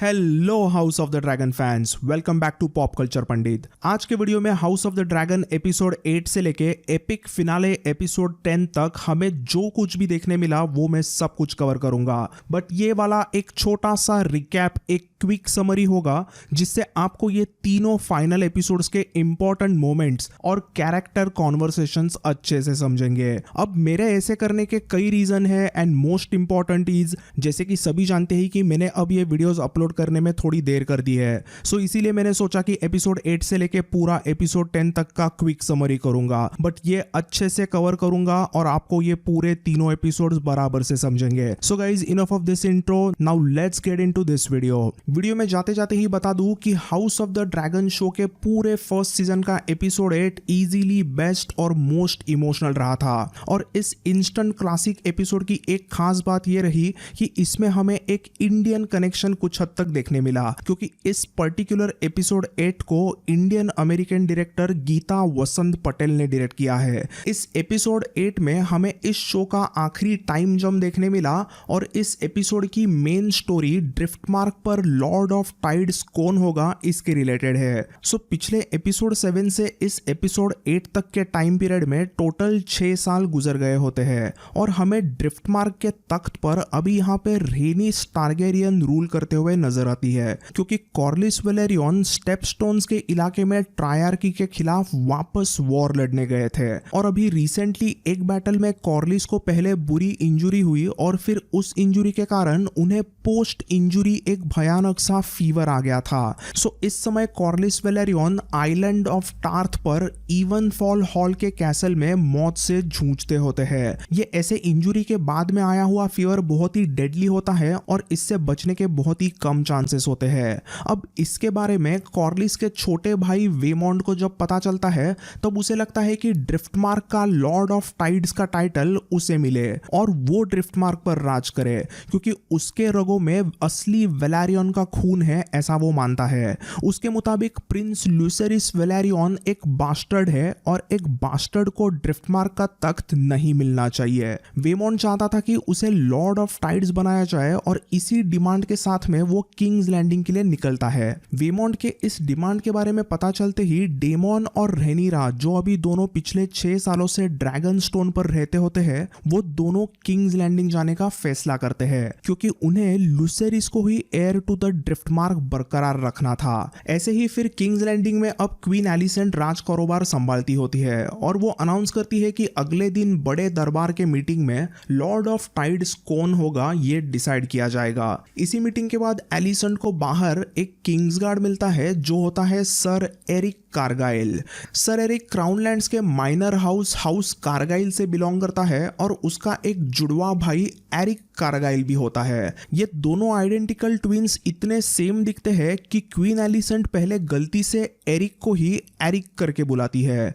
Hello House of the Dragon fans, welcome back to pop culture Pandit. आज के video में House of the Dragon episode 8 से लेके epic finale episode 10 तक हमें जो कुछ भी देखने मिला वो मैं सब कुछ कवर करूंगा। बट ये वाला एक छोटा सा रिकैप, एक क्विक समरी होगा जिससे आपको ये तीनों फाइनल एपिसोड्स के इंपॉर्टेंट मोमेंट्स और कैरेक्टर कॉन्वर्सेशंस अच्छे से समझेंगे। अब मेरे ऐसे करने के कई रीजन है एंड मोस्ट इंपॉर्टेंट इज, जैसे कि सभी जानते हैं कि मैंने अब ये वीडियोस अपलोड करने में थोड़ी देर कर दी है, सो इसीलिए मैंने सोचा कि एपिसोड 8 से लेके पूरा एपिसोड 10 तक का क्विक समरी करूंगा। बट ये अच्छे से कवर करूंगा और आपको ये पूरे तीनों एपिसोड्स बराबर से समझेंगे। So guys, enough of this intro, now let's get into this video में जाते जाते ही बता दूं कि house of the dragon show के पूरे फर्स्ट सीजन का एपिसोड 8 इजीली बेस्ट और मोस्ट इमोशनल रहा था। और इस इंस्टेंट क्लासिक एपिसोड की एक खास बात यह रही कि इसमें हमें एक इंडियन कनेक्शन कुछ हद तक देखने मिला, क्योंकि इस पर्टिकुलर एपिसोड 8 को इंडियन अमेरिकन डायरेक्टर गीता वसंत पटेल ने डायरेक्ट किया है। इस एपिसोड 8 में हमें इस शो का आखिरी टाइम जंप देखने मिला और इस एपिसोड की मेन स्टोरी ड्रिफ्टमार्क पर लॉर्ड ऑफ टाइड्स कौन होगा इसके रिलेटेड है। सो पिछले एपिसोड 7 से इस एपिसोड 8 तक के टाइम पीरियड में टोटल 6 साल गुजर गए होते हैं और हमें ड्रिफ्टमार्क के तख्त पर अभी यहाँ पे रेनिस टारगेरियन रूल करते हुए नजर आती है, क्योंकि कॉर्लिस वेलेरियन स्टेपस्टोन्स के इलाके में ट्रायर्की के खिलाफ वापस वॉर लड़ने गए थे। और अभी रिसेंटली एक बैटल में कॉर्लिस को पहले बुरी इंजुरी हुई और फिर उस इंजुरी के कारण उन्हें पोस्ट इंजुरी एक भयानक सा फीवर आ गया था। सो इस समय कॉर्लिस वेलेरियन आइलैंड ऑफ टार्थ पर इवनफॉल हॉल के कैसल में मौत से जूझते होते हैं। ये ऐसे इंजुरी के बाद में आया हुआ फीवर बहुत ही डेडली होता है और इससे बचने के बहुत ही कम चांसेस होते हैं। अब इसके बारे में कॉर्लिस के छोटे भाई वेमॉन्ड को जब पता चलता है तब उसे लगता है कि ड्रिफ्टमार्क का लॉर्ड ऑफ टाइड्स का टाइटल उसे मिले और वो ड्रिफ्टमार्क पर राज करे, क्योंकि उसके रगों में असली वेलेरियन का खून है, ऐसा वो मानता है। उसके मुताबिक प्रिंस लुसेरिस वेलेरियन एक बास्टर्ड है और एक बास्टर्ड को ड्रिफ्टमार्क का तख्त नहीं मिलना चाहिए। वेमॉन्ड चाहता था कि उसे लॉर्ड ऑफ टाइड्स बनाया जाए और इसी डिमांड के साथ में वो किंग्स लैंडिंग के लिए निकलता है। वेमॉन्ड के इस डिमांड के बारे में पता चलते ही डेमोन और रेनिरा, जो अभी दोनों पिछले 6 सालों से ड्रैगन स्टोन पर रहते होते हैं, वो दोनों किंग्स लैंडिंग जाने का फैसला करते हैं, क्योंकि उन्हें लुसेरिस को ही एयर टू द ड्रिफ्टमार्क बरकरार रखना था। ऐसे ही फिर किंग्स लैंडिंग में अब क्वीन एलिसेंट राज कारोबार संभालती होती है और वो अनाउंस करती है कि अगले दिन बड़े दरबार के मीटिंग में लॉर्ड ऑफ टाइड्स कौन होगा ये डिसाइड किया जाएगा। इसी मीटिंग के बाद एलिसेंट को बाहर एक किंग्सगार्ड मिलता है जो होता है सर एरिक कारगाइल। सर एरिक क्राउनलैंड्स के माइनर हाउस कारगाइल से बिलोंग करता है और उसका एक जुड़वा भाई एरिक कारगाइल भी होता है। ये दोनों आइडेंटिकल ट्विंस इतने सेम दिखते हैं कि क्वीन एलिसेंट पहले गलती से एरिक को ही एरिक करके बुलाती है।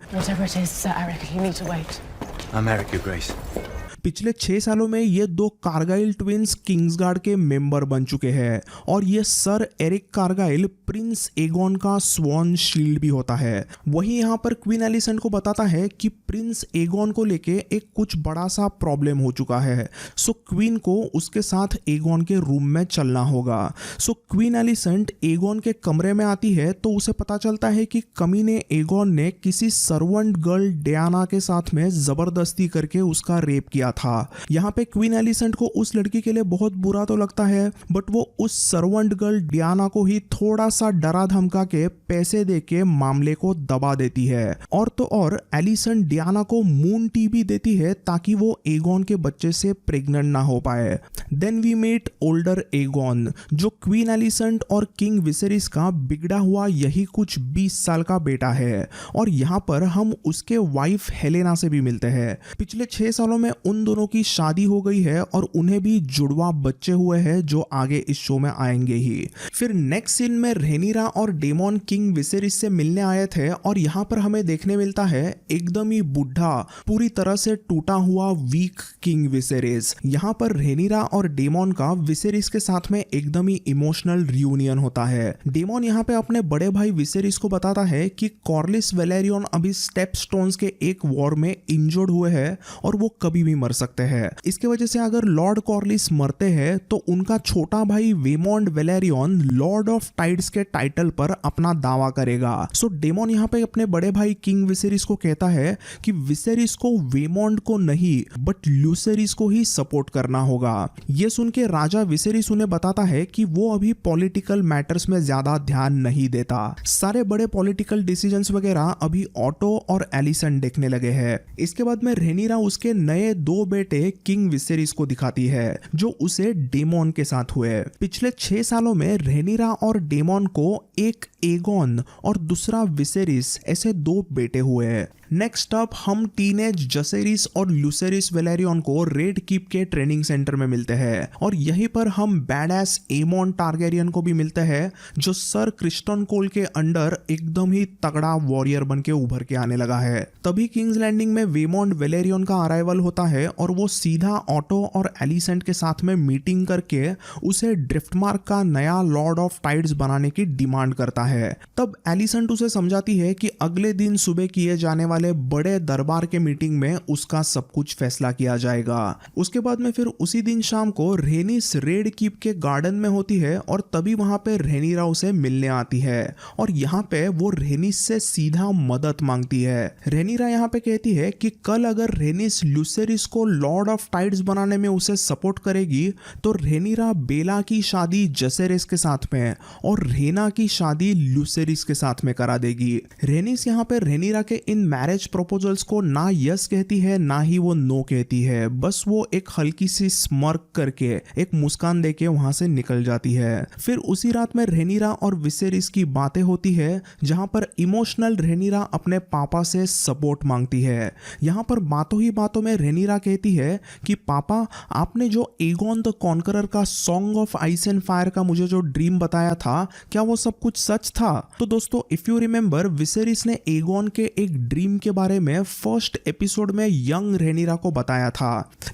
पिछले 6 सालों में ये 2 कारगाइल ट्विंस किंग्सगार्ड के मेंबर बन चुके हैं और ये सर एरिक कारगाइल प्रिंस एगोन का स्वॉन शील्ड भी होता है। वहीं यहाँ पर क्वीन एलिसेंट को बताता है कि प्रिंस एगोन को लेके एक कुछ बड़ा सा प्रॉब्लम हो चुका है, सो क्वीन को उसके साथ एगोन के रूम में चलना होगा। सो क्वीन एलिसेंट एगोन के कमरे में आती है तो उसे पता चलता है कि कमीने एगोन ने किसी सर्वेंट गर्ल डियाना के साथ में जबरदस्ती करके उसका रेप किया था। यहाँ पे क्वीन एलिसेंट को उस लड़की के लिए बहुत बुरा तो लगता है, बट वो उस सर्वेंट गर्ल डियाना को ही थोड़ा सा डरा धमका के पैसे दे के मामले को दबा देती है। और तो और एलिसेंट डियाना को मून टी भी देती है ताकि वो एगोन के बच्चे से प्रेग्नेंट ना हो पाए। Then we meet older Aegon, जो क्वीन एलिसेंट और किंग विसेरिस का बिगड़ा हुआ यही कुछ 20 साल का बेटा है। और यहाँ पर हम उसके वाइफ हेलेना से भी मिलते हैं। पिछले 6 सालों में उन दोनों की शादी हो गई है और उन्हें भी जुड़वा बच्चे हुए हैं जो आगे इस शो में आएंगे ही। फिर नेक्स्ट सीन में रेनिरा और डेमोन किंग विसेरिस से मिलने आए थे और यहाँ पर हमें देखने मिलता है एकदम ही बुढ़ा, पूरी तरह से टूटा हुआ वीक किंग विसेरिस। यहाँ पर रेनिरा और डेमन का विसेरिस के साथ में एकदम ही इमोशनल रियूनियन होता है। डेमन यहाँ पे अपने बड़े भाई विसेरिस को बताता है कि कॉर्लिस वेलेरियन अभी स्टेप स्टोन्स के एक वॉर में इंजर्ड हुए हैं और वो कभी भी मर सकते हैं। इसके वजह से अगर लॉर्ड कॉर्लिस मरते हैं तो उनका छोटा भाई वेमोंड वेलेरियन लॉर्ड ऑफ टाइड्स के टाइटल पर अपना दावा करेगा। सो डेमन यहाँ पे अपने बड़े भाई किंग विसेरिस को कहता है कि विसेरिस को वेमोंड को नहीं बट ल्यूसेरिस को ही सपोर्ट करना होगा। ये सुन के राजा विसेरिस उन्हें बताता है कि वो अभी पॉलिटिकल मैटर्स में ज्यादा ध्यान नहीं देता। सारे बड़े पॉलिटिकल डिसीजंस वगैरह अभी ऑटो और एलिसन देखने लगे हैं। इसके बाद में रेनिरा उसके नए 2 बेटे किंग विसेरिस को दिखाती है जो उसे डेमन के साथ हुए। पिछले 6 सालों में रेनिरा और डेमन को एक एगोन और दूसरा विसेरिस ऐसे 2 बेटे हुए। नेक्स्ट अप हम टीनेज जसेरिस और ल्यूसेरिस वेलेरियन को रेड कीप के ट्रेनिंग सेंटर में मिलते हैं और यहीं पर हम बैडएस एमोन टारगेरियन को भी मिलते हैं जो सर क्रिस्टन कोल के अंडर एकदम ही तगड़ा वॉरियर बन के उभर के आने लगा है। तभी किंग्स लैंडिंग में वेमोंड वेलेरियन का अराइवल होता है और वो सीधा ऑटो और एलिसेंट के साथ में मीटिंग करके उसे ड्रिफ्टमार्क का नया लॉर्ड ऑफ टाइड्स बनाने की डिमांड करता है। तब एलिसेंट उसे समझाती है कि अगले दिन सुबह किए जाने वाले बड़े दरबार के मीटिंग में उसका सब कुछ फैसला किया जाएगा। उसके बाद में फिर उसी दिन शाम को रेनिस रेड कीप के गार्डन में होती है और तभी वहां पे रेनिरा उसे मिलने आती है और यहाँ पे वो रेनिस से सीधा मदद मांगती है। रेनिरा यहाँ पे कहती है कि कल अगर रेनिस ल्यूसेरिस को लॉर्ड ऑफ टाइड्स बनाने में उसे सपोर्ट करेगी तो रेनिरा बेला की शादी जसेरिस के साथ में और रेना की शादी ल्यूसेरिस के साथ में करा देगी। रेनिस यहाँ पे रेनिरा के इन मैरिज प्रपोजल्स को ना यस कहती है ना ही वो नो कहती है, बस वो एक हल्की सी स्मर्क करके एक मुस्कान देके वहां से निकल जाती है। फिर उसी रात में रेनिरा और विसेरिस की बातें होती है जहां पर इमोशनल रेनिरा अपने पापा से सपोर्ट मांगती है। यहाँ पर बातों ही बातों में रेनिरा कहती है कि पापा आपने जो एगोन द कॉन्करर का song of ice and fire का मुझे जो ड्रीम बताया था क्या वो सब कुछ सच था? तो दोस्तों इफ यू रिमेंबर विसेरिस ने एगोन के एक ड्रीम के बारे में फर्स्ट एपिसोड में यंग रेनिरा को बताया था।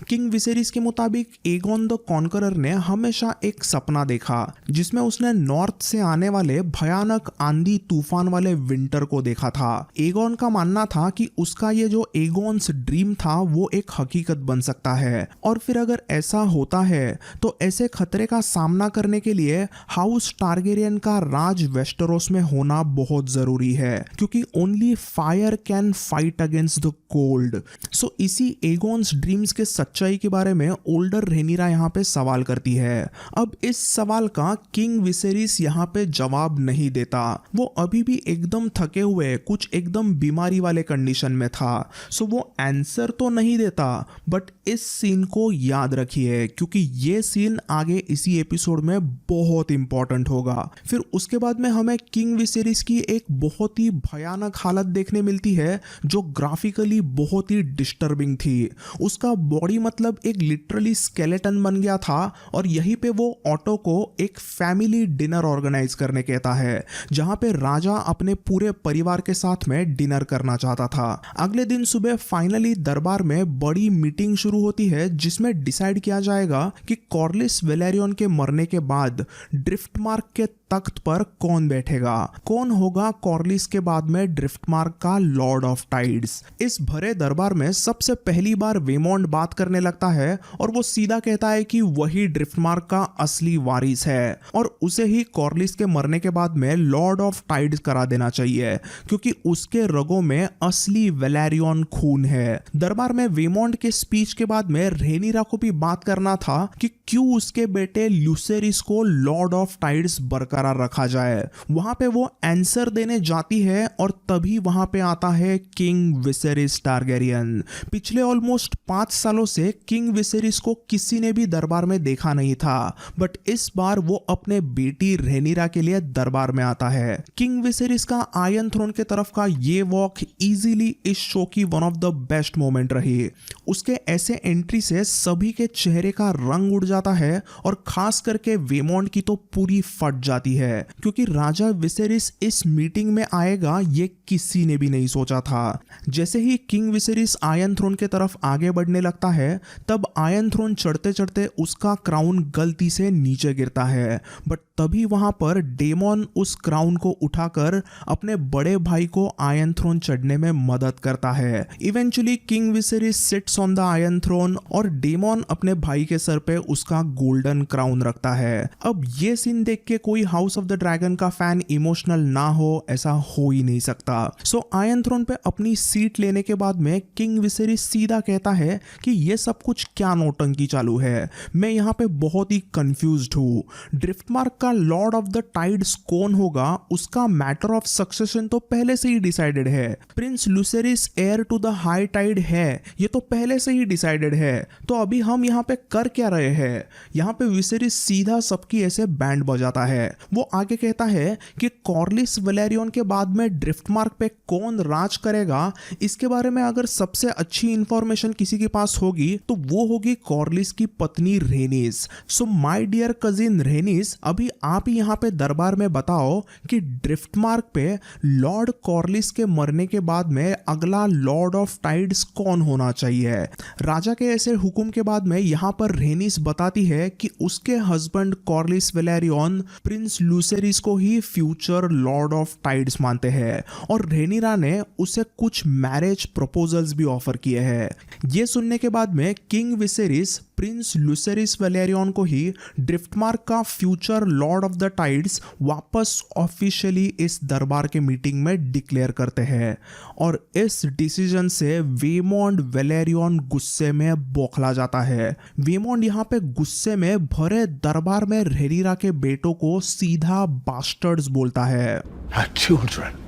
किंग विसेरिस के मुताबिक एगोन द कॉन्करर ने हमेशा एक सपना देखा जिसमें उसने नॉर्थ से आने वाले भयानक आंधी तूफान वाले विंटर को देखा था। एगोन का मानना था कि उसका ये जो एगोन्स ड्रीम था वो एक हकीकत बन सकता है और फिर अगर ऐसा होता है तो ऐसे खतरे का सामना करने के लिए हाउस टारगेरियन का राज वेस्टरोस में होना बहुत जरूरी है क्योंकि only fire can fight against the cold. So इसी एगोन्स ड्रीम्स के सच्चाई के बारे में ओल्डर रेनिरा यहाँ पे सवाल करती है। अब इस सवाल का किंग विसेरिस यहाँ पे जवाब नहीं देता। वो अभी भी एकदम थके हुए कुछ एकदम बीमारी वाले कंडीशन में था। सो वो आंसर तो नहीं देता बट इस सीन को याद रखिए क्योंकि ये सीन आगे इसी एपिसोड में बहुत इंपॉर्टेंट होगा। फिर उसके बाद में हमें किंग विसेरिस की एक बहुत ही भयानक हालत देखने मिलती है जो ग्राफिकली बहुत ही डिस्टर्बिंग थी। उसका बॉडी मतलब एक लिटरली स्केलेटन बन गया था और यहीं पे वो ऑटो को एक फैमिली डिनर ऑर्गेनाइज करने कहता है जहां पे राजा अपने पूरे परिवार के साथ में डिनर करना चाहता था। अगले दिन सुबह फाइनली दरबार में बड़ी मीटिंग शुरू होती है जिसमें डिसाइड किया जाएगा कि कॉर्लिस वेलेरियन के मरने के बाद ड्रिफ्टमार्क के तख्त पर कौन बैठेगा, कौन होगा कॉर्लिस के बाद में ड्रिफ्टमार्क का लॉर्ड ऑफ टाइड्स। इस भरे दरबार में सबसे पहली बार वेमोंड बात करने लगता है और वो सीधा कहता है कि वही ड्रिफ्टमार्क का असली वारिस है और उसे ही कॉर्लिस के मरने के बाद में लॉर्ड ऑफ टाइड्स करा देना चाहिए क्योंकि उसके रगों में असली वेलेरियन खून है। दरबार में वेमोंड के स्पीच के बाद में रेनिरा को भी बात करना था कि क्यों उसके बेटे ल्यूसेरिस को लॉर्ड ऑफ टाइड्स बरकरार रखा जाए। वहां पे वो आंसर देने जाती है और तभी वहां पे आता है किंग विसेरिस टारगेरियन। पिछले ऑलमोस्ट 5 सालों से किंग विसेरिस को किसी ने भी दरबार में देखा नहीं था बट इस बार वो अपने बेटी रेनिरा के लिए दरबार में आता है। किंग विसेरिस का आयरन थ्रोन के तरफ का ये वॉक इजीली इस शो की one of the best moment रही। उसके ऐसे एंट्री से सभी के चेहरे का रंग उड़ जाता है और खास करके वेमोंड की तो पूरी फट जाती है क्योंकि राजा विसेरिस इस मीटिंग में आएगा ये किसी ने भी नहीं सोचा था। जैसे ही किंग विसेरिस आयरन थ्रोन के तरफ आगे बढ़ने लगता है, तब आयरन थ्रोन चढ़ते चढ़ते उसका क्राउन गलती से नीचे गिरता है। बट तभी वहां पर डेमन उस क्राउन को उठाकर अपने बड़े भाई को आयरन थ्रोन चढ़ने में मदद करता है। Eventually king Viserys sits on the iron throne और डेमन अपने भाई के सर पे उसका गोल्डन क्राउन रखता है। अब ये सीन देख के कोई हाउस ऑफ द ड्रैगन का फैन इमोशनल ना हो, ऐसा हो ही नहीं सकता। सो आयरन थ्रोन पे अपनी सीट लेने के बाद में किंग विसेरिस सीधा कहता है कि ये सब कुछ क्या नौटंकी चालू है, मैं यहाँ पे बहुत ही कंफ्यूज्ड हूँ। ड्रिफ्टमार्क का लॉर्ड ऑफ द टाइड्स कौन होगा, उसका मैटर ऑफ सक्सेशन तो पहले से ही डिसाइडेड है। Prince Lucerys heir to the High Tide है, ये तो पहले से ही डिसाइडेड है। तो अभी हम यहाँ पे कर क्या रहे हैं? यहाँ पे विसेरिस सीधा सबकी ऐसे बैंड बजाता है। वो आगे कहता है कि कॉर्लिस वैलेरियन के बाद में ड्रिफ्टमार्क पे कौन राज करेगा, इसके बारे में अगर सबसे अच्छी इंफॉर्मेशन किसी के पास होगी तो वो होगी कॉर्लिस की पत्नी रेनिस। सो माय डियर कजिन रेनिस, अभी आप ही यहाँ पे दरबार में बताओ कि ड्रिफ्टमार्क पे लॉर्ड कॉर्लिस के मरने के बाद में अगला लॉर्ड ऑफ टाइड्स कौन होना चाहिए। राजा के ऐसे हुक्म के बाद में यहाँ पर रेनिस बताती है कि उसके हस्बैंड कॉर्लिस वैलेरियन प्रिंस लुसेरिस को ही फ्यूचर लॉर्ड ऑफ टाइड्स मानते हैं और रेनिरा ने उसे कुछ मैरिज प्रपोजल्स भी ऑफर किए हैं। ये सुनने के बाद में किंग विसेरिस प्रिंस लुसेरिस वैलेरियन को ही ड्रिफ्टमार्क का future Lord of the tides वापस ऑफिशियली इस दरबार के मीटिंग में डिक्लेयर करते हैं और इस डिसीजन से वेमोंड वैलेरियन गुस्से में बौखला जाता है। वेमोंड यहाँ पे गुस्से में भरे दरबार में रेनिरा के बेटों को सीधा बास्टर्ड्स बोलता है। Her children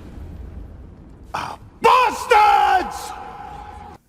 are bastards!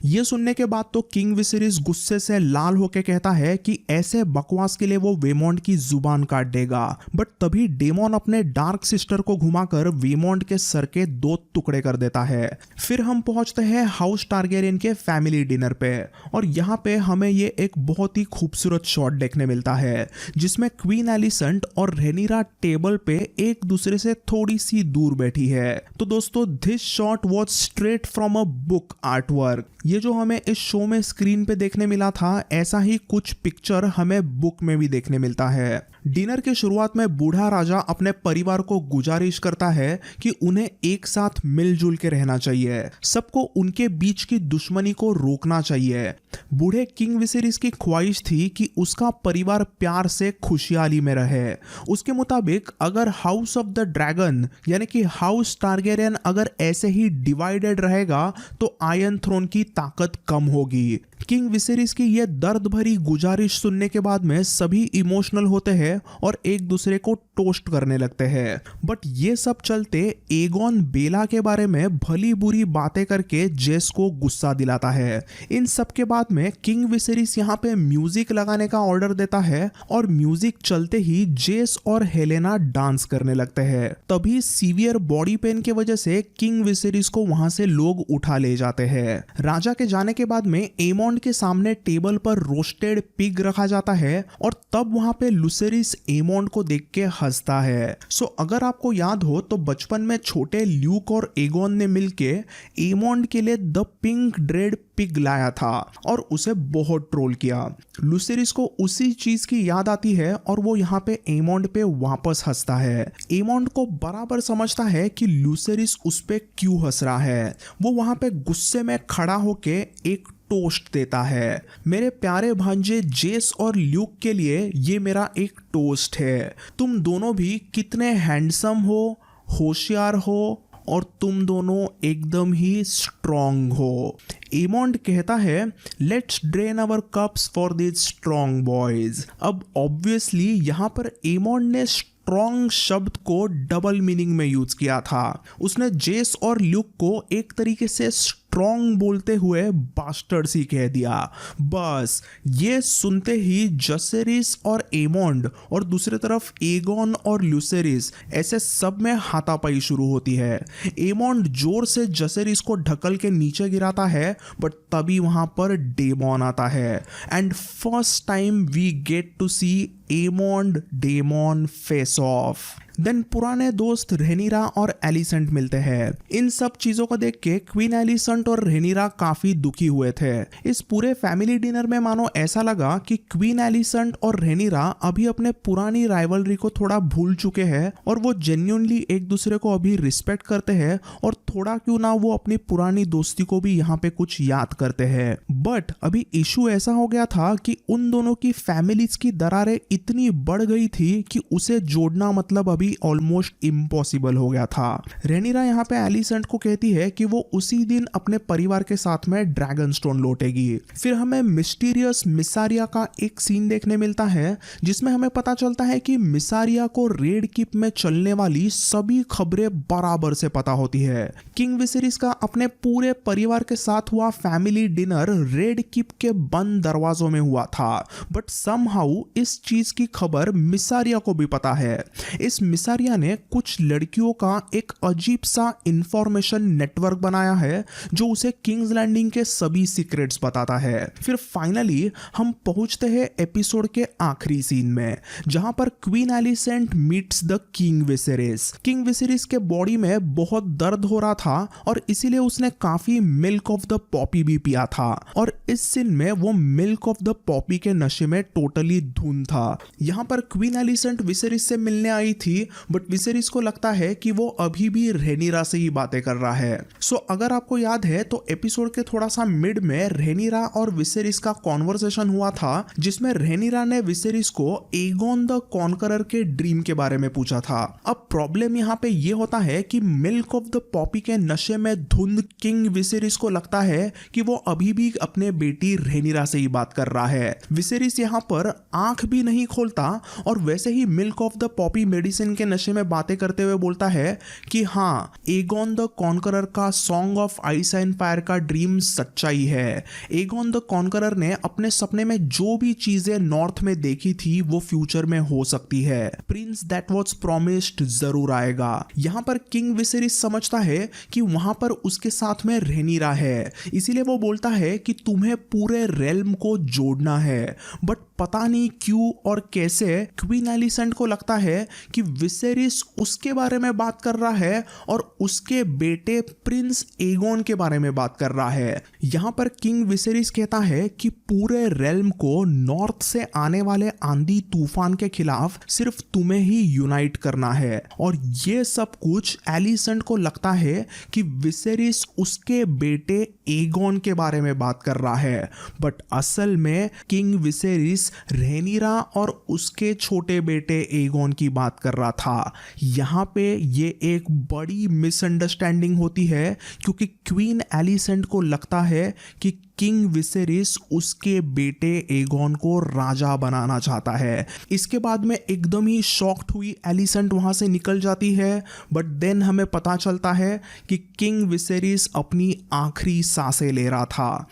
ये सुनने के बाद तो किंग विसेरिस गुस्से से लाल होके कहता है कि ऐसे बकवास के लिए वो वेमोंड की जुबान काट देगा। बट तभी डेमन अपने डार्क सिस्टर को घुमाकर वेमोंड के सर के 2 टुकड़े कर देता है। फिर हम पहुंचते हैं हाउस टारगेरियन के फैमिली डिनर पे और यहाँ पे हमें ये एक बहुत ही खूबसूरत शॉट देखने मिलता है जिसमें क्वीन एलिसेंट और रेनिरा टेबल पे एक दूसरे से थोड़ी सी दूर बैठी है। तो दोस्तों, this shot was straight from a book art work. ये जो हमें इस शो में स्क्रीन पे देखने मिला था, ऐसा ही कुछ पिक्चर हमें बुक में भी देखने मिलता है। डिनर के शुरुआत में बूढ़ा राजा अपने परिवार को गुजारिश करता है कि उन्हें एक साथ मिलजुल के रहना चाहिए, सबको उनके बीच की दुश्मनी को रोकना चाहिए। बूढ़े किंग विसेरिस की ख्वाहिश थी कि उसका परिवार प्यार से खुशहाली में रहे। उसके मुताबिक अगर हाउस ऑफ द ड्रैगन यानी कि हाउस टारगेरियन अगर ऐसे ही डिवाइडेड रहेगा तो आयरन थ्रोन की ताकत कम होगी। किंग विसेरिस की यह दर्द भरी गुजारिश सुनने के बाद में सभी इमोशनल होते हैं और एक दूसरे को टोस्ट करने लगते हैं। बट ये सब चलते एगोन बेला के बारे में भली बुरी बातें करके जेस को गुस्सा दिलाता है। इन सब के बाद में किंग विसेरिस यहाँ पे म्यूजिक लगाने का ऑर्डर देता है और म्यूजिक चलते ही जेस और हेलेना डांस करने लगते हैं। तभी सीवियर बॉडी पेन की वजह से किंग विसेरिस को वहां से लोग उठा ले जाते हैं। राजा के जाने के बाद में एमोंड के सामने टेबल पर रोस्टेड पिग रखा जाता है और तब वहां पे लुसेरिस एमोंड को देख के हंसता है। सो अगर आपको याद हो तो बचपन में छोटे ल्यूक और एगोन ने मिलके एमोंड के लिए द पिंक ड्रेड पिग लाया था और उसे बहुत ट्रोल किया। लुसेरिस को उसी चीज की याद आती है और वो यहाँ पे एमोंड पे वापस हंसता है। एमोंड को बराबर समझता है कि लुसेरिस उस पे क्यों हंस रहा है। वो वहां पे गुस्से में खड़ा होके एक टोस्ट देता है। मेरे प्यारे भांजे जेस और ल्यूक के लिए ये मेरा एक टोस्ट है। तुम दोनों भी कितने हैंडसम हो, होशियार हो और तुम दोनों एकदम ही स्ट्रॉन्ग हो। एमोंड कहता है let's drain our cups for this strong boys. अब ऑब्वियसली यहाँ पर एमोंड ने स्ट्रॉन्ग शब्द को डबल मीनिंग में यूज किया था। उसने जेस और ल्यूक को एक तरीके से स्ट्रॉन्ग बोलते हुए बास्टर्ड्स ही कह दिया। बस ये सुनते ही जसेरिस और एमोंड और दूसरी तरफ एगोन और लुसेरिस ऐसे सब में हाथापाई शुरू होती है। एमोंड जोर से जसेरिस को ढकल के नीचे गिराता है बट तभी वहां पर डेमन आता है and first time we get to see Aemond Daemon face off. Then पुराने दोस्त रेनिरा और एलिसेंट मिलते हैं। इन सब चीजों को देख के क्वीन एलिसेंट और रेनिरा काफी दुखी हुए थे। इस पूरे फैमिली डिनर में मानो ऐसा लगा कि क्वीन एलिसेंट और रेनिरा अभी अपने पुरानी राइवलरी को थोड़ा भूल चुके हैं और वो जेन्युइनली एक दूसरे को अभी रिस्पेक्ट करते हैं और थोड़ा क्यों ना वो अपनी पुरानी दोस्ती को भी यहाँ पे कुछ याद करते हैं। बट अभी इशू ऐसा हो गया था कि उन दोनों की फैमिलीज की दरारें इतनी बढ़ गई थी कि उसे जोड़ना मतलब अभी ऑलमोस्ट इम्पॉसिबल हो गया था। रेनिरा यहाँ पे एलिसेंट को कहती है कि वो उसी दिन अपने परिवार के साथ में ड्रैगन स्टोन लौटेगी। फिर हमें मिस्टीरियस मिसारिया का एक सीन देखने मिलता है जिसमें हमें पता चलता है कि मिसारिया को रेड कीप में चलने वाली सभी खबरें बराबर से पता होती है। किंग विसेरिस का अपने पूरे परिवार के साथ हुआ फैमिली डिनर रेड कीप के बंद दरवाजों में हुआ था, बट समहाउ इस चीज की खबर मिसारिया को भी पता है। इस मिसारिया ने कुछ लड़कियों का एक अजीब सा इंफॉर्मेशन नेटवर्क बनाया है जो उसे किंग्स लैंडिंग के सभी सीक्रेट्स बताता है। फिर फाइनली हम पहुंचते हैं एपिसोड के आखिरी सीन में जहां पर queen Alicent meets the king Viserys. King Viserys के बॉडी में बहुत दर्द हो रहा था और इसीलिए उसने काफी मिल्क ऑफ द पॉपी भी पिया था और इस सीन में वो मिल्क ऑफ द पॉपी के नशे में टोटली धुन था। यहाँ पर क्वीन एलिसेंट विसेरिस से मिलने आई थी, बट विसेरिस को लगता है कि वो अभी भी रेनिरा से ही बातें कर रहा है। सो अगर आपको याद है तो एपिसोड के थोड़ा सा मिड में रेनिरा और विसेरिस का कॉन्वर्सेशन हुआ था जिसमें रेनिरा ने विसेरिस को एगोन द कॉन्करर के ड्रीम के बारे में पूछा था। अब प्रॉब्लम यहाँ पे ये होता है कि मिल्क ऑफ द पॉपी के नशे में धुंध किंग विसेरिस को लगता है कि वो अभी भी अपने बेटी रेनिरा से ही बात कर रहा है। विसेरिस यहाँ पर आंख भी नहीं खोलता और वैसे ही milk of the poppy medicine के नशे में बातें करते हुए बोलता है कि हाँ, एगोन द कॉन्करर का song of ice and fire का ड्रीम सच्चाई है। एगोन द कॉन्करर ने अपने सपने में जो भी चीजें नॉर्थ में देखी थी वो फ्यूचर में हो सकती है। प्रिंस दैट वाज प्रॉमिस्ड जरूर आएगा। यहाँ पर किंग विसेरिस समझता है कि वहां पर उसके साथ में रेनिरा है, इसीलिए वो बोलता है कि तुम्हें पूरे रेल्म को जोड़ना है। बट पता नहीं क्यों और कैसे क्वीन एलिसेंट को लगता है कि विसेरिस उसके बारे में बात कर रहा है और उसके बेटे प्रिंस एगोन के बारे में बात कर रहा है। यहाँ पर किंग विसेरिस कहता है कि पूरे रेल्म को नॉर्थ से आने वाले आंधी तूफान के खिलाफ सिर्फ तुम्हें ही यूनाइट करना है और ये सब कुछ एलिसेंट को लगता है कि विसेरिस उसके बेटे एगोन के बारे में बात कर रहा है, बट असल में किंग विसेरिस रेनिरा और उसके छोटे बेटे एगोन की बात कर रहा था। यहाँ पे ये एक बड़ी मिसअंडरस्टैंडिंग होती है क्योंकि क्वीन एलिसेंट को लगता है कि किंग विसेरिस उसके बेटे एगोन को राजा बनाना चाहता है। इसके बाद में एकदम ही शॉक्ड हुई एलिसेंट वहां से निकल जाती है, बट देन हमें पता चलता है कि किंग विसेरिस अपनी आखिरी सांसें ले रहा था।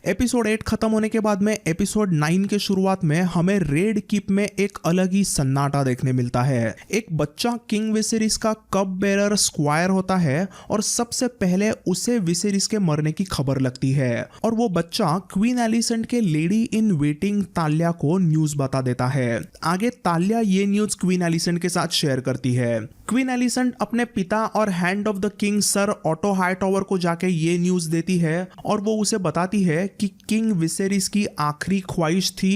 एपिसोड 8 खत्म होने के बाद में एपिसोड 9 के शुरुआत में हमें रेड कीप में एक अलग ही सन्नाटा देखने मिलता है। एक बच्चा किंग विसेरिस का कप बेरर स्क्वायर होता है और सबसे पहले उसे विसेरिस के मरने की खबर लगती है और वो बच्चा क्वीन एलिसेंट के लेडी इन वेटिंग ताल्या को न्यूज बता देता है। आगे ताल्या ये न्यूज क्वीन एलिसेंट के साथ शेयर करती है। क्वीन एलिसेंट अपने पिता और Hand of the King Sir Otto Hightower को जाके ये न्यूज देती है और वो उसे बताती है कि किंग विसेरिस की आखिरी ख्वाहिश थी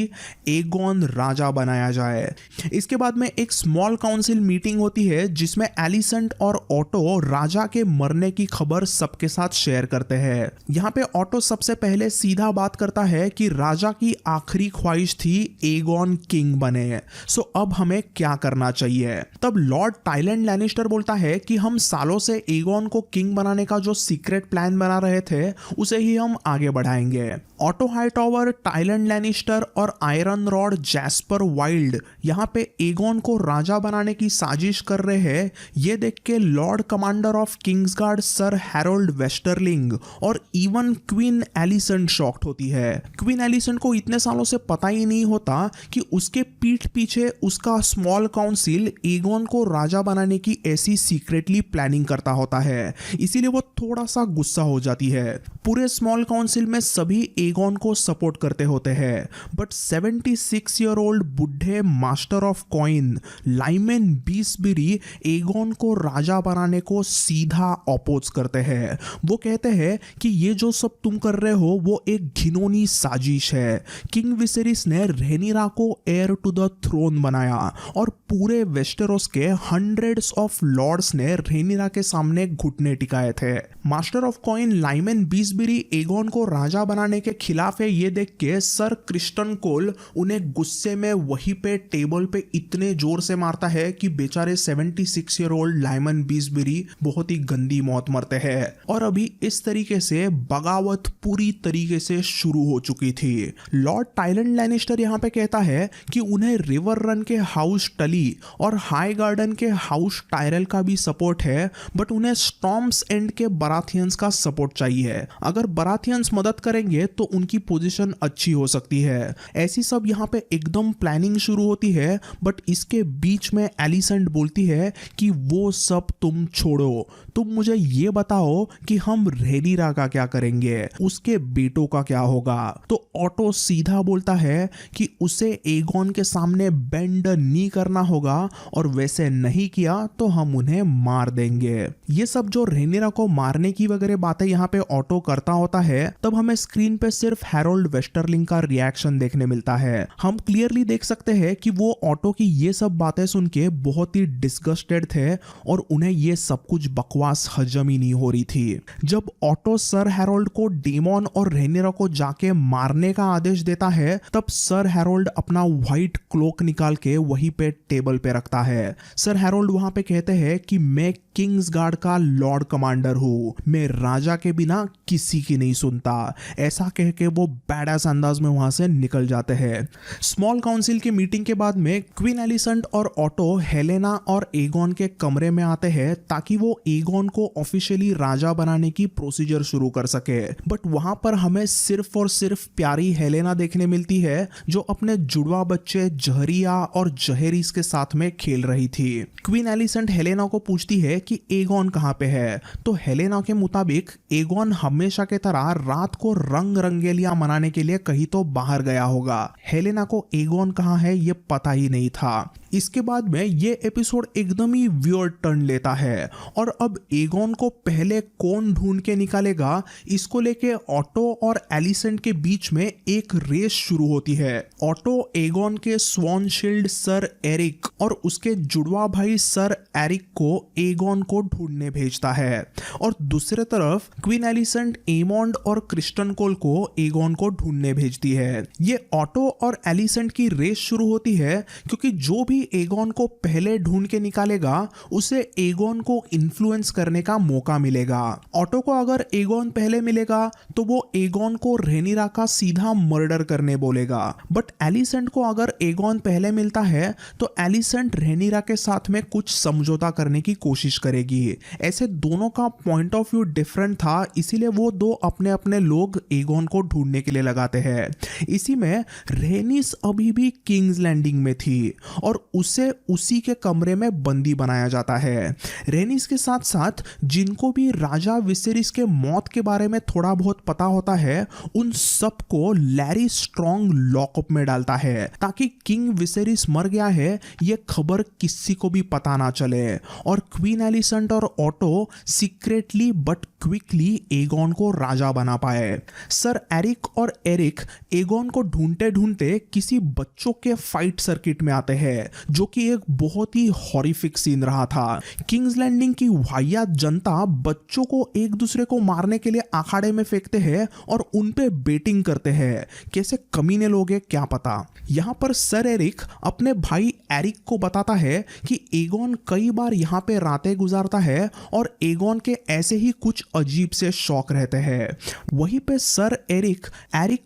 एगोन राजा बनाया जाए। इसके बाद में एक स्मॉल काउंसिल मीटिंग होती है जिसमें एलिसेंट और ऑटो राजा के मरने की खबर सबके साथ शेयर करते हैं। यहाँ पे ऑटो सबसे पहले सीधा बात करता है कि राजा की आखिरी ख्वाहिश थी एगोन किंग बने। सो अब हमें क्या करना चाहिए? तब लॉर्ड टाइलैंड लैनिस्टर बोलता है कि हम सालों से एगोन को किंग बनाने का जो सीक्रेट प्लान बना रहे थे उसे ही हम आगे बढ़ाएंगे। ऑटो हाईटॉवर, टाइलैंड लैनिस्टर और आयरन रॉड जैस्पर वाइल्ड यहाँ पे एगोन को राजा बनाने की साजिश कर रहे हैं। ये देख के Lord Commander of Kingsguard Sir Harrold Westerling और इवन क्वीन एलिसेंट शॉक्ड होती है। क्वीन एलिसेंट को इतने सालों से पता ही नहीं होता कि उसके पीठ पीछे उसका स्मॉल काउंसिल एगोन को राजा बनाने की ऐसी सीक्रेटली प्लानिंग करता होता है, इसीलिए वो थोड़ा सा गुस्सा हो जाती है। पूरे स्मॉल काउंसिल में सभी एगॉन को सपोर्ट करते होते हैं, बट 76 ईयर ओल्ड बुढ़े master of coin Lyman Beesbury Aegon को राजा बनाने को सीधा अपोज करते हैं। वो कहते हैं कि ये जो सब तुम कर रहे हो वो एक घिनौनी साजिश है। किंग विसेरिस ने रेनिरा को हेयर टू द थ्रोन बनाया और पूरे वेस्टेरोस के हंड्रेड्स ऑफ लॉर्ड्स ने रेनिरा के सामने घुटने टिकाए थे। Master of coin Lyman Beesbury Aegon को राजा बनाने के खिलाफ है ये देख के सर क्रिस्टन कोल उन्हें गुस्से में वहीं पे टेबल पे इतने जोर से मारता है कि बेचारे 76 ईयर ओल्ड लाइमेन बीसबरी बहुत ही गंदी मौत मरते हैं। और अभी इस तरीके से बगावत पूरी तरीके से शुरू हो चुकी थी। लॉर्ड टाइलन लैनिस्टर यहाँ पे कहता है कि उन्हें रिवर रन के हाउस टली और हाई गार्डन के हाउस टायरल का भी सपोर्ट है, बट उन्हें स्टॉर्म्स एंड के बराथियंस का सपोर्ट चाहिए। अगर बराथियंस मदद करेंगे तो उनकी पोजीशन अच्छी हो सकती है। ऐसी सब यहाँ पे एकदम प्लानिंग शुरू होती है, बट इसके बीच में एलिसेंट बोलती है कि वो सब तुम छोड़ो, तुम मुझे ये बताओ कि हम रेनिरा का क्या करेंगे, उसके बेटों का क्या होगा। तो ऑटो सीधा बोलता है कि उसे एगॉन के सामने बेंड नहीं करना होगा और वैसे नहीं किया तो हम उन्हें मार देंगे। ये सब जो रेनिरा को मारने की वगैरह बातें यहाँ पे ऑटो करता होता है, तब हमें स्क्रीन पे सिर्फ हैरोल्ड वेस्टरलिंग का रिएक्शन देखने मिलता है। हम क्लियरली देख सकते हैं कि वो ऑटो की ये सब बातें सुन के बहुत ही डिस्गस्टेड थे और उन्हें ये सब कुछ बकवास हजम ही नहीं हो रही थी। जब ऑटो सर हैरोल्ड को डेमन और रेनिरा को जाके मारने का आदेश देता है, तब सर हैरोल्ड अपना व्हाइट क्लोक निकाल के वहीं पे टेबल पे रखता है। सर हैरोल्ड वहां पे कहते हैं कि मैं किंग्स गार्ड का लॉर्ड कमांडर हूं, मैं राजा के बिना किसी की नहीं सुनता। ऐसा कह के वो बैडास अंदाज में वहां से निकल जाते हैं। स्मॉल काउंसिल की मीटिंग के बाद में क्वीन एलिसेंट और ऑटो हेलेना और एगॉन के कमरे में आते हैं ताकि वो एगॉन को ऑफिशियली राजा बनाने की प्रोसीजर शुरू कर सके। बट वहां पर हमें सिर्फ और सिर्फ प्यारी हेलेना देखने मिलती है जो अपने जुड़वा बच्चे जहरिया और जहेरिस के साथ में खेल रही थी। क्वीन एलिसेंट हेलेना को पूछती है कि एगॉन कहाँ पे है, तो हेलेना के मुताबिक एगॉन हमेशा के तरह रात को रंग रंगेलियां मनाने के लिए कहीं तो बाहर गया होगा। हेलेना को एगॉन कहाँ है ये पता ही नहीं था। इसके बाद में ये एपिसोड एकदम ही वियर्ड टर्न लेता है और अब एगॉन को पहले कौन ढूंढ के निकालेगा, इसको लेके ऑटो और एलिसेंट के बीच में एक रेस शुरू होती है। ऑटो एगॉन के स्वॉन शील्ड सर एरिक और उसके जुड़वा भाई सर एरिक को एगॉन को ढूंढने भेजता है और दूसरे तरफ क्वीन एलिसेंट एमोंड और क्रिस्टन कोल को एगॉन को ढूंढने भेजती है। ये ऑटो और एलिसेंट की रेस शुरू होती है क्योंकि जो भी एगॉन को पहले ढूंढ के निकालेगा उसे एगॉन को इन्फ्लुएंस करने का मौका मिलेगा। ऑटो को अगर एगॉन पहले मिलेगा तो वो एगॉन को रेनिरा का सीधा मर्डर करने बोलेगा, बट एलिसेंट को अगर एगॉन पहले मिलता है तो एलिसेंट रेनिरा के साथ में कुछ समझौता करने की कोशिश करेगी। ऐसे दोनों का पॉइंट ऑफ व्यू डिफरेंट था, इसीलिए वो दो अपने अपने लोग एगॉन को ढूंढने के लिए लगाते हैं। इसी में रेनिस अभी भी किंग्स लैंडिंग में थी और उसे उसी के कमरे में बंदी बनाया जाता है। रेनिस के साथ साथ जिनको भी राजा विसेरिस के मौत के बारे में थोड़ा बहुत पता होता है उन सबको लैरी स्ट्रॉन्ग लॉकअप में डालता है ताकि किंग विसेरिस मर गया है ये खबर किसी को भी पता ना चले। और क्वीन एलिसेंट और auto secretly but quickly Aegon को राजा बना पाए। सर एरिक और एरिक एगॉन को ढूंढते ढूंढते किसी बच्चों के फाइट सर्किट में आते हैं जो कि एक बहुत ही हॉरिफिक सीन रहा था। किंग्स लैंडिंग की वाहियात जनता बच्चों को एक दूसरे को मारने के लिए अखाड़े में फेंकते हैं और उन पे बेटिंग करते हैं। कैसे कमीने लोग हैं क्या पता। यहाँ पर सर एरिक अपने भाई एरिक को बताता है कि एगॉन कई बार यहाँ पे रातें गुजारता है और एगॉन के ऐसे ही कुछ अजीब से शौक रहते हैं। वहीं पे सर एरिक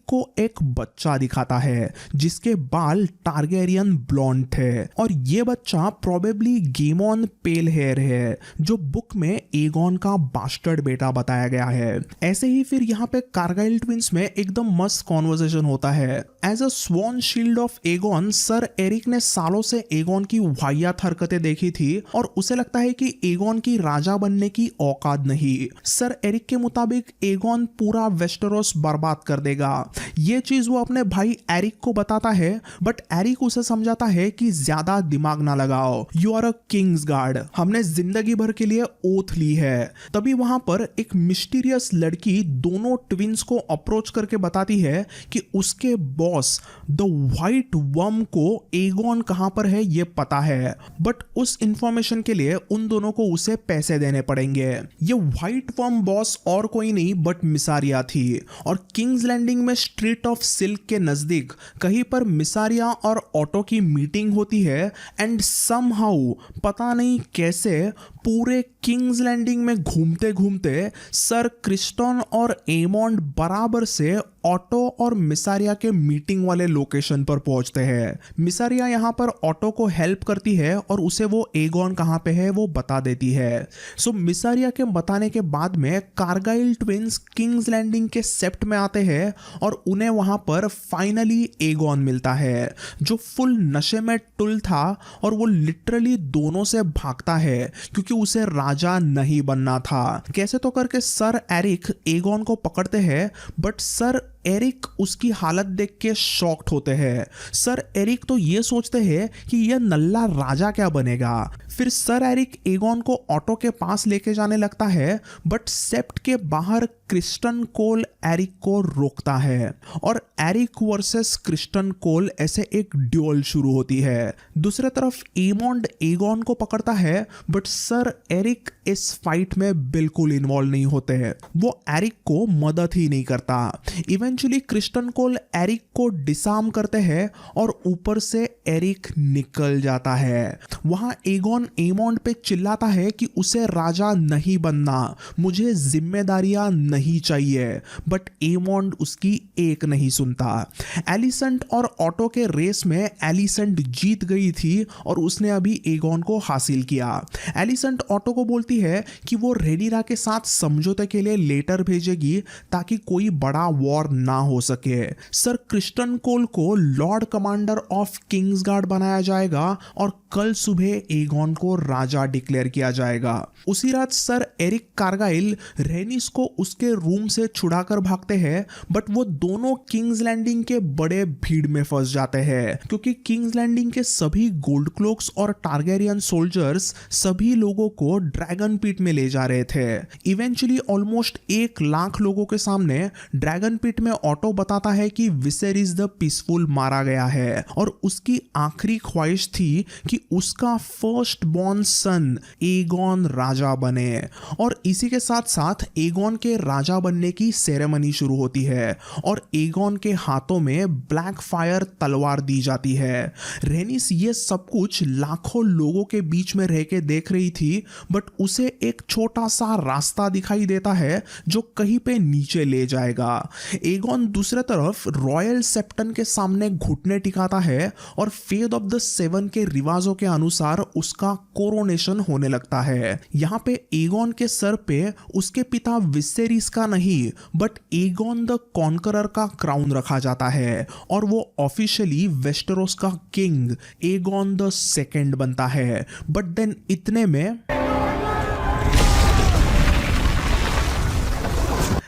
को एक बच्चा दिखाता है जिसके बाल टारगेरियन ब्लॉन्ड थे और ये बच्चा प्रोबेबली गेमॉन पेल हेयर है जो बुक में एगॉन का बास्टर्ड बेटा बताया गया है। ऐसे ही फिर यहाँ पे कार्गाइल ट्विंस में एकदम मस्त कॉन्वर्सेशन होता है as a sworn shield of Aegon, sir Erryk ने सालों से एगोन की वाहियात हरकतें देखी थी और उसे लगता है कि एगोन की राजा बनने की औकात नहीं। सर एरिक के मुताबिक एगोन पूरा वेस्टेरोस बर्बाद कर देगा। ये चीज वो अपने भाई एरिक को बताता है, बट एरिक उसे समझाता है कि ज्यादा दिमाग ना लगाओ, you are a Kingsguard, हमने जिंदगी भर के लिए ओथ ली है। तभी वहां पर एक मिस्टीरियस लड़की दोनों ट्विंस को अप्रोच करके बताती है कि उसके बॉस द व्हाइट वर्म को एगोन कहां पर है ये पता है, बट उस इंफॉर्मेशन के लिए उन दोनों को उसे पैसे देने पड़ेंगे। ये व्हाइट वर्म बॉस और कोई नहीं बट मिसारिया थी और किंग्स लैंडिंग में स्ट्रीट ऑफ सिल्क के नजदीक कहीं पर मिसारिया और ऑटो की मीटिंग होती है एंड समहाउ पता नहीं कैसे पूरे किंग्स लैंडिंग में घूमते घूमते सर क्रिस्टन और एमोंड बराबर से ऑटो और मिसारिया के मीटिंग वाले लोकेशन पर पहुंचते हैं। मिसारिया यहां पर ऑटो को हेल्प करती है और उसे वो एगोन कहां पे है वो बता देती है। सो मिसारिया के बताने के बाद में कारगाइल ट्विंस किंग्स लैंडिंग के सेप्ट में आते हैं और उन्हें वहां पर फाइनली एगोन मिलता है जो फुल नशे में टुल था और वो लिटरली दोनों से भागता है क्योंकि उसे राजा नहीं बनना था। कैसे तो करके सर एरिक एगोन को पकड़ते हैं, बट सर एरिक उसकी हालत देख के शॉक्ड होते हैं। सर एरिक तो ये सोचते हैं कि यह नल्ला राजा क्या बनेगा। फिर सर एरिक एगोन को ऑटो के पास लेके जाने लगता है, बट सेप्ट के बाहर क्रिस्टन कोल एरिक को रोकता है और एरिक वर्सेस क्रिस्टन कोल ऐसे एक ड्यूअल शुरू होती है। दूसरी तरफ एमोंड एगोन को पकड़ता है, बट सर एरिक इस फाइट में बिल्कुल इन्वॉल्व नहीं होते हैं, वो एरिक को मदद ही नहीं करता। इवेंचुअली क्रिस्टन कोल एरिक को डिसार्म करते हैं और ऊपर से एरिक निकल जाता है। वहां एगोन एमोंड पे चिल्लाता है कि उसे राजा नहीं बनना, मुझे जिम्मेदारियां नहीं चाहिए, बट एमोंड उसकी एक नहीं सुनता। एलिसेंट और ऑटो के रेस में एलिसेंट जीत गई थी और उसने अभी एगोन को हासिल किया। एलिसेंट ऑटो को बोलती है कि वो रेनिरा के साथ समझौते के लिए लेटर भेजेगी ताकि कोई बड़ा वॉर ना हो सके। सर क्रिस्टन कोल को Lord Commander of Kings guard बनाया जाएगा और कल सुबह एगोन को राजा डिक्लेयर किया जाएगा। उसी रात सर एरिक कारगाइल रेनिस को उसके रूम से छुड़ाकर भागते हैं, बट वो दोनों किंग्स लैंडिंग के बड़े भीड़ में फंस जाते हैं क्योंकि किंग्स लैंडिंग के सभी गोल्ड क्लोक्स और टारगेरियन सोल्जर्स सभी लोगों को ड्रैगन पिट में ले जा रहे थे। इवेंचुअली ऑलमोस्ट 1 लाख लोगों के सामने ड्रैगन पिट में ऑटो बताता है कि विसेरिस द पीसफुल मारा गया है और उसकी आखिरी ख्वाहिश थी कि उसका फर्स्ट बॉर्न सन एगोन राजा बने। और इसी के साथ साथ एगोन के राजा बनने की सेरेमनी शुरू होती है और एगोन के हाथों में ब्लैक फायर तलवार दी जाती है। रेनिस ये सब कुछ लाखों लोगों के बीच में रह के देख रही थी, बट उसे एक छोटा सा रास्ता दिखाई देता है जो कहीं पे नीचे ले जाएगा। एगोन दूसरे तरफ रॉयल सेप्टन के सामने घुटने टिकाता है और फेथ ऑफ द 7 के रिवाजों के अनुसार उसका कोरोनेशन होने लगता है। यहाँ पे एगोन के सर पे उसके पिता विसेरिस का नहीं बट एगोन द कॉन्करर का क्राउन रखा जाता है और वो ऑफिशियली वेस्टेरोस का किंग एगोन द 2 बनता है। बट देन इतने में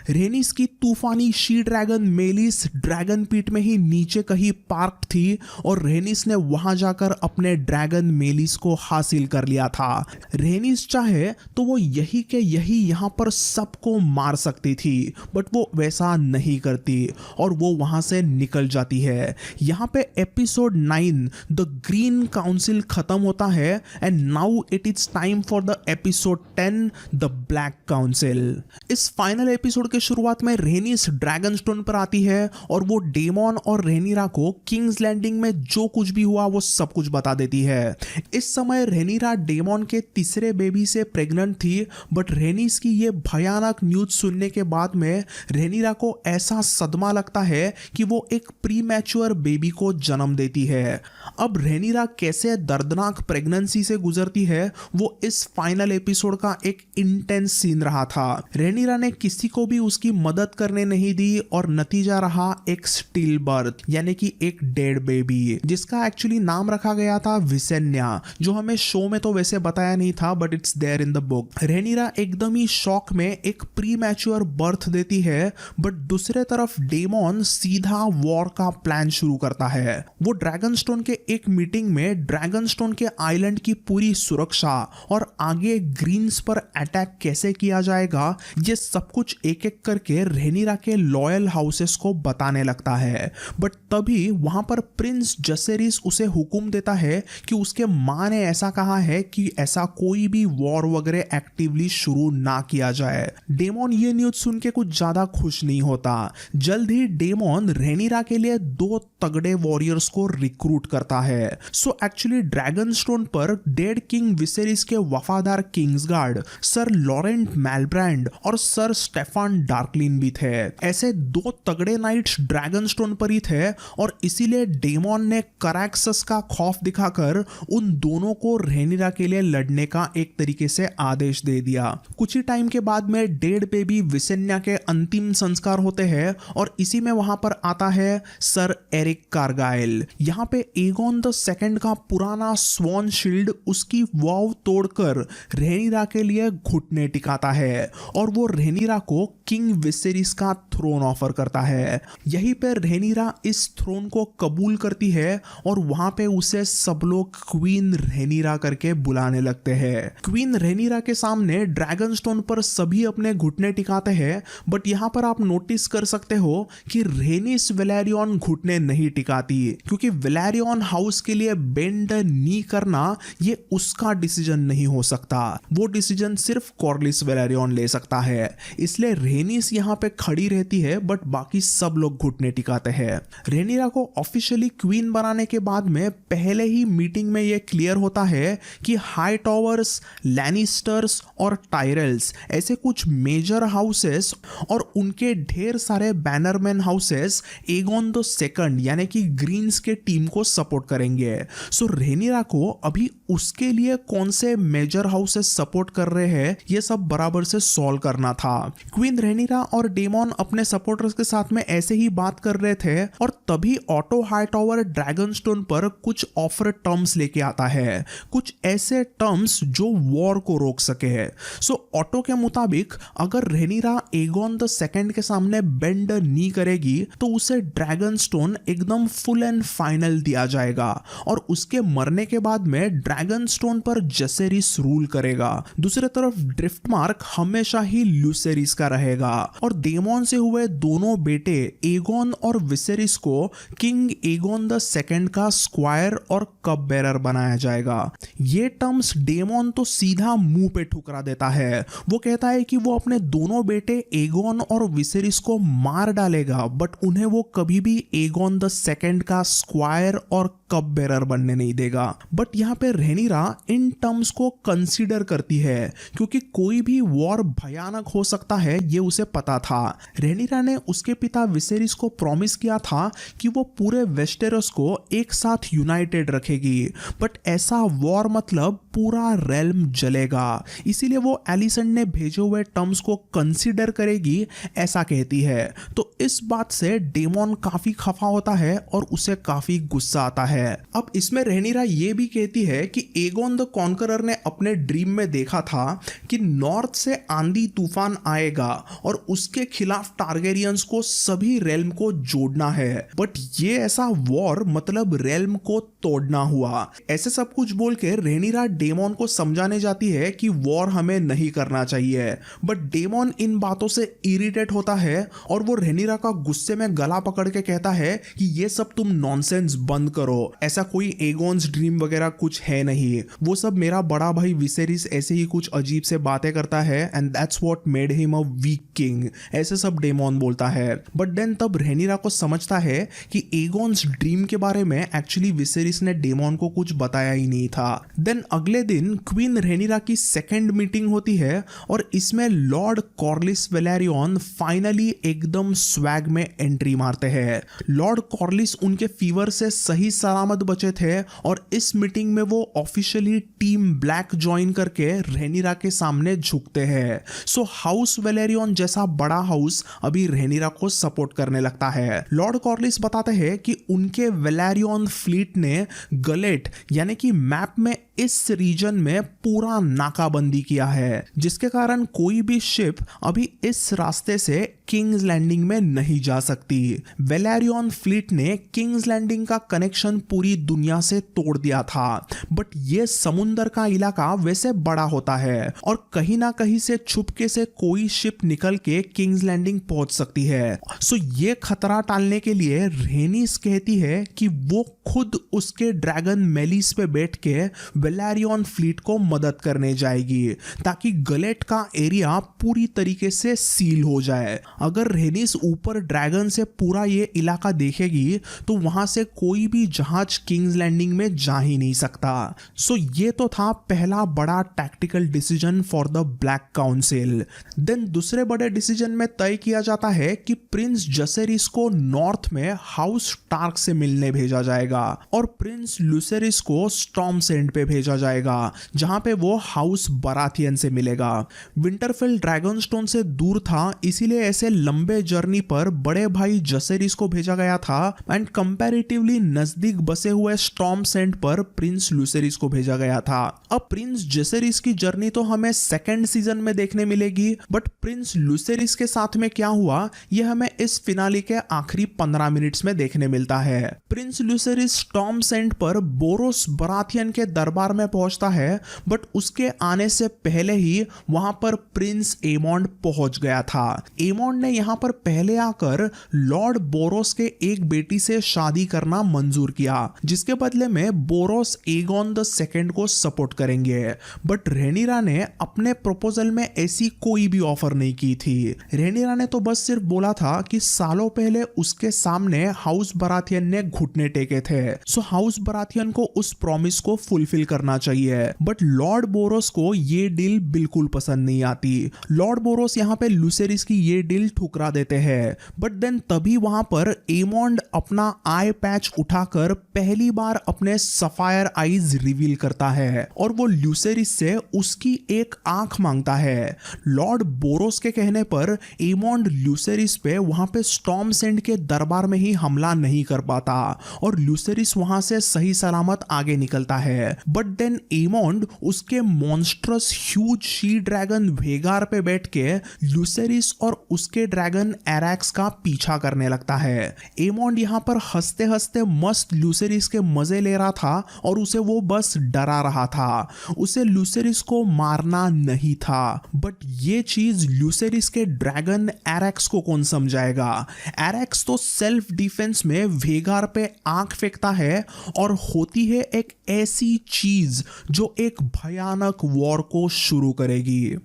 रेनिस की तूफानी शी ड्रैगन मेलिस ड्रैगन पिट में ही नीचे कहीं पार्क थी और रेनिस ने वहां जाकर अपने ड्रैगन मेलिस को हासिल कर लिया था। रेनिस चाहे तो वो यही के यही यहां पर सबको मार सकती थी, बट वो वैसा नहीं करती और वो वहां से निकल जाती है। यहां पे एपिसोड 9 द ग्रीन काउंसिल खत्म होता है and now it is time for the episode 10 the black council. इस फाइनल एपिसोड के शुरुआत में रेनिस ड्रैगन स्टोन पर आती है और वो डेमन और रेनिरा को किंग्स लैंडिंग में जो कुछ भी हुआ वो सब कुछ बता देती है। इस समय रेनिरा डेमन के तीसरे बेबी से प्रेग्नेंट थी, बट रेनिस की ये भयानक न्यूज सुनने के बाद में रेनिरा को ऐसा सदमा लगता है कि वो एक प्रीमैच्योर बेबी को जन्म देती है। अब रेनिरा कैसे दर्दनाक प्रेगनेंसी से गुजरती है वो इस फाइनल एपिसोड का एक इंटेंस सीन रहा था। रेनिरा ने किसी को भी उसकी मदद करने नहीं दी और नतीजा रहा एक स्टिल बर्थ यानी कि एक डेड बेबी, जिसका एक्चुअली नाम रखा गया था विसेन्या, जो हमें शो में तो वैसे बताया नहीं था but it's there in the book. Rhaenyra एकदम ही शॉक में एक प्री मैच्योर बर्थ देती है, बट दूसरे तरफ डेमन सीधा वॉर का प्लान शुरू करता है। वो ड्रैगनस्टोन के एक मीटिंग में ड्रैगनस्टोन के आइलैंड की पूरी सुरक्षा और आगे ग्रीन्स पर अटैक कैसे किया जाएगा ये सब कुछ एक एक करके रेनिरा के लॉयल हाउसेस को बताने लगता है। बट तभी वहां पर प्रिंस जसेरिस उसे हुक्म देता है कि उसके माँ ने ऐसा कहा है कि ऐसा कोई भी वॉर वगैरह एक्टिवली शुरू ना किया जाए। डेमन ये न्यूज सुन के कुछ ज्यादा खुश नहीं होता। जल्द ही डेमन रेनिरा के लिए 2 तगड़े वॉरियर्स को रिक्रूट करता है। सो एक्चुअली ड्रैगनस्टोन पर डेड किंग विसेरिस के वफादार किंग्सगार्ड सर लॉरेंट मैलब्रैंड और सर स्टेफान डार्कलिन भी थे। ऐसे 2 तगड़े नाइट्स ड्रैगनस्टोन पर ही थे और इसीलिए डेमन ने कराक्सस का खौफ दिखाकर उन दोनों को रेनिरा के लिए लड़ने का एक तरीके से आदेश दे दिया। कुछ ही टाइम के बाद में डेड बेबी विसेन्या के अंतिम संस्कार होते हैं और इसी में वहां पर आता है सर एरिक कारगाइल। यहाँ पे एगोन द सेकंड का पुराना स्वॉन शील्ड उसकी वाव तोड़कर रेनिरा के लिए घुटने टिकाता है और वो रेनिरा को किंग विसेरिस का थ्रोन ऑफर करता है। यहीं पे रेनिरा इस थ्रोन को कबूल करती है और वहां पे उसे सब लोग क्वीन रेनिरा करके बुलाने लगते हैं। क्वीन रेनिरा के सामने ड्रैगनस्टोन पर सभी अपने घुटने टिकाते हैं, बट यहां पर आप नोटिस कर सकते हो कि रेनिस वेलेरियन घुटने नहीं टिकाती, क्योंकि वेलेरियन हाउस के लिए बेंड नी करना ये उसका डिसीजन नहीं हो सकता। वो डिसीजन सिर्फ कॉर्लिस वेलेरियन ले सकता है। इसलिए रेनिस यहां पे खड़ी रहती है बट बाकी सब लोग घुटने टिकाते हैं। रेनिरा को ऑफिशियली क्वीन बनाने के बाद में पहले ही मीटिंग में यह क्लियर होता है कि हाई टॉवर्स, लैनिस्टर्स और टायरेल्स ऐसे कुछ मेजर हाउसेस और उनके ढेर सारे Bannerman houses Aegon the second यानी कि ग्रीन्स के टीम को सपोर्ट करेंगे। सो रेनिरा को अभी उसके लिए कौन से मेजर हाउसेस सपोर्ट कर रहे हैं ये सब बराबर से सॉल्व करना था। क्वीन रेनिरा और डेमन अपने सपोर्टर्स के साथ में ऐसे ही बात कर रहे थे और तभी ऑटो हाईटॉवर ड्रैगनस्टोन पर कुछ ऑफर टर्म्स लेके आता है, कुछ ऐसे टर्म्स जो वॉर को रोक सके। सो ऑटो के मुताबिक अगर रेनिरा एगोन द सेकंड के सामने बेंड नी करेगी तो उसे ड्रैगनस्टोन एकदम फुल एंड फाइनल दिया जाएगा और उसके मरने के बाद में ड्रैगनस्टोन पर जसेरिस रूल करेगा। दूसरी तरफ ड्रिफ्टमार्क हमेशा ही ल्यूसेरिस का रहेगा और डेमन से हुए दोनों बेटे एगोन और विसेरिस को किंग एगोन द सेकंड का स्क्वायर और कप बेरर बनाया जाएगा। ये टर्म्स डेमन तो सीधा मुंह पे ठुकरा देता है। वो कहता है कि वो अपने दोनों बेटे एगोन और विसेरिस को मार डालेगा बट उन्हें वो कभी भी एगोन द सेकंड का स्क्वायर और कप बेरर बनने नहीं देगा। बट यहाँ पे रेनिरा इन टर्म्स को कंसीडर करती है क्योंकि कोई भी वॉर भयानक हो सकता है ये उसे पता था। रेनिरा ने उसके पिता विसेरिस को प्रॉमिस किया था कि वो पूरे वेस्टेरोस को एक साथ यूनाइटेड रखेगी, बट ऐसा वॉर मतलब पूरा रेल्म जलेगा। इसीलिए वो एलिसेंट ने भेजे हुए टर्म्स को कंसीडर करेगी ऐसा कहती है। तो इस बात से डेमन काफी खफा होता है और उसे काफी गुस्सा आता है। अब इसमें रेनिरा ये भी कहती है कि एगोन द कॉन्करर ने अपने ड्रीम में देखा था कि नॉर्थ से आंधी तूफान आएगा और उसके खिलाफ टारगेरियंस को सभी रेल्म को जोड़ना है, बट ये ऐसा वॉर मतलब रेल्म को तोड़ना हुआ। ऐसे सब कुछ बोल के रेनिरा डेमन को समझाने जाती है कि वॉर हमें नहीं करना चाहिए, बट डेमन इन बातों से इरिटेट होता है और वो रेनिरा का गुस्से में गला पकड़ के कहता है कि ये सब तुम नॉनसेंस बंद करो, ऐसा कोई एगोन्स ड्रीम वगैरह कुछ है नहीं, वो सब मेरा बड़ा भाई विसेरिस ऐसे ही कुछ अजीब से बातें करता है and that's what made him a weak king, ऐसे सब डेमन बोलता है। बट देन तब रेनिरा को समझता है कि एगोन्स ड्रीम के बारे में एक्चुअली विसेरिस ने डेमन को कुछ बताया ही नहीं था। देन अगले अगले दिन क्वीन रेनिरा की सेकेंड मीटिंग होती है और इसमें लॉर्ड कॉर्लिस वेलेरियन फाइनली एकदम स्वैग में एंट्री मारते हैं। लॉर्ड कॉर्लिस उनके फीवर से सही सलामत बचे थे और इस मीटिंग में वो ऑफिशियली टीम ब्लैक ज्वाइन करके रेनिरा के सामने झुकते हैं। सो हाउस वेलेरियन जैसा बड़ा हाउस अभी रेनिरा को सपोर्ट करने लगता है। लॉर्ड कॉर्लिस बताते हैं कि उनके वेलेरियन फ्लीट ने गलेट यानी कि मैप में इस रीजन में पूरा नाकाबंदी किया है, जिसके कारण कोई भी शिप अभी इस रास्ते से किंग्स लैंडिंग में नहीं जा सकती। वेलेरियन फ्लीट ने किंग्स लैंडिंग का कनेक्शन पूरी दुनिया से तोड़ दिया था, बट ये समुंदर का इलाका वैसे बड़ा होता है और कहीं ना कहीं से छुपके से कोई शिप निकल के किंग्स लैंडिंग पहुंच सकती है। सो ये खतरा टालने के लिए रेनिस कहती है कि वो खुद उसके ड्रैगन मेलिस पे बैठ के वेलेरियन फ्लीट को मदद करने जाएगी ताकि गलेट का एरिया पूरी तरीके से सील हो जाए। अगर रेनिस ऊपर ड्रैगन से पूरा ये इलाका देखेगी तो वहां से कोई भी जहाज किंग्स लैंडिंग में जा ही नहीं सकता। सो ये तो था पहला बड़ा tactical decision for the black council. Then दूसरे बड़े डिसीजन में तय किया जाता है कि प्रिंस जसेरिस को नॉर्थ में हाउस टार्क से मिलने भेजा जाएगा और प्रिंस लुसेरिस को स्टॉर्म सेंड पे भेजा जाएगा जहां पे वो हाउस बराथियन से मिलेगा। विंटरफेल ड्रैगनस्टोन से दूर था, इसीलिए ऐसे लंबे जर्नी पर बड़े भाई जसेरिस को भेजा गया था एंड कंपैरेटिवली नजदीक बसे हुए स्टॉर्म सेंड पर प्रिंस लुसेरिस को भेजा गया था। अब प्रिंस जसेरिस की जर्नी तो हमें सेकेंड सीजन में देखने मिलेगी, बट प्रिंस लुसेरिस के साथ में क्या हुआ यह हमें इस फिनाले के आखिरी 15 मिनट्स में देखने मिलता है। प्रिंस लुसेरिस स्टॉर्म सेंड पर बोरोस बराथियन के दरबार में पहुंचता है, बट उसके आने से पहले ही वहां पर प्रिंस एमोंड पहुंच गया था। एमोंड ने यहां पर पहले आकर लॉर्ड बोरोस के एक बेटी से शादी करना मंजूर किया, जिसके बदले में बोरोस एगोन द सेकंड को सपोर्ट करेंगे। बट रेनिरा ने अपने प्रपोजल में ऐसी कोई भी ऑफर नहीं की थी। रेनिरा ने तो बस सिर्फ बोला था कि सालों पहले उसके सामने हाउस बराथियन ने घुटने टेके थे, सो हाउस बराथियन को उस प्रॉमिस को फुलफिल करना चाहिए। बट लॉर्ड बोरोस को ये डील बिल्कुल पसंद नहीं आती। लॉर्ड बोरोस यहाँ पे लुसेरिस की ये डील ठुकरा देते हैं। बट देन तभी वहां पर एमोंड अपना आई पैच उठाकर पहली बार अपने सफायर आईज रिवील करता है और वो लुसेरिस से उसकी एक आंख मांगता है। लॉर्ड बोरोस के कहने पर एमोंड लुसेरिस पे वहां पे स्टॉर्म सेंड के दरबार में ही हमला नहीं कर पाता और लुसेरिस वहां से सही सलामत आगे निकलता है। बट देन एमोंड उसके मॉन्स्ट्रस ह्यूज शी ड्रैगन वेगार पे बैठ के लुसेरिस और उसके ड्रैगन एरैक्स का पीछा करने लगता है। एमोंड यहाँ पर हंसते हंसते मस्त लुसेरिस के मजे ले रहा था और उसे वो बस डरा रहा था, उसे लुसेरिस को मारना नहीं था। बट ये चीज लुसेरिस के ड्रैगन एरैक्स को कौन समझाएगा। एरैक्स तो सेल्फ डिफेंस में वेगार पे आंख फेंकता है और होती है एक ऐसी चीज जो एक भयानक वॉर को शुरू करेगी।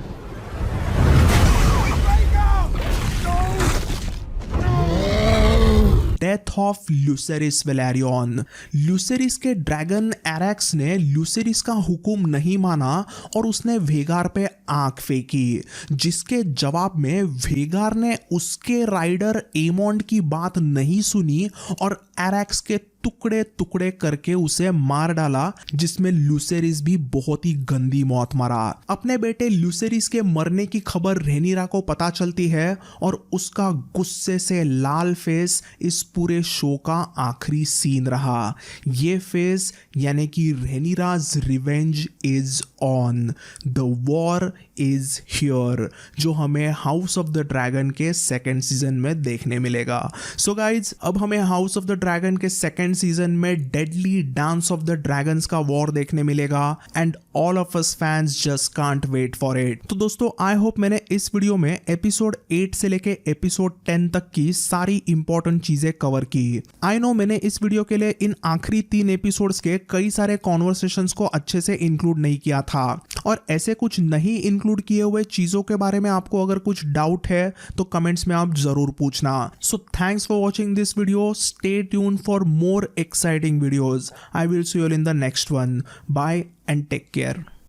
Death of Lucerys Velaryon. Lucerys के ड्रैगन एरैक्स ने लुसेरिस का हुक्म नहीं माना और उसने वेगार पे आंख फेंकी, जिसके जवाब में वेगार ने उसके राइडर एमोंड की बात नहीं सुनी और एरैक्स के टुकड़े टुकड़े करके उसे मार डाला, जिसमें लुसेरिस भी बहुत ही गंदी मौत मरा। अपने बेटे लुसेरिस के मरने की खबर रेनिरा को पता चलती है और उसका गुस्से से लाल फेस इस पूरे शो का आखिरी सीन रहा। ये फेस यानी कि Rhaenyra's revenge is on, the war is here, जो हमें हाउस ऑफ द ड्रैगन के सेकेंड सीजन में देखने मिलेगा। सो गाइज, अब हमें हाउस ऑफ द ड्रैगन के सेकेंड सीजन में deadly Dance of the Dragons का वॉर देखने मिलेगा and all of us fans just can't wait for it. तो दोस्तों, आई होप मैंने इस वीडियो में एपिसोड 8 से लेके एपिसोड 10 तक की सारी इंपॉर्टेंट चीजें कवर की। आई नो मैंने इस वीडियो के लिए इन आखिरी 3 एपिसोड्स के कई सारे कॉन्वर्सेशंस को अच्छे से इंक्लूड नहीं किया था और ऐसे कुछ नहीं इंक्लूड किए हुए चीज़ों के बारे में आपको अगर कुछ डाउट है तो कमेंट्स में आप ज़रूर पूछना। So thanks for watching this video, stay tune for more exciting videos. I will see you all in the next one. Bye and take care.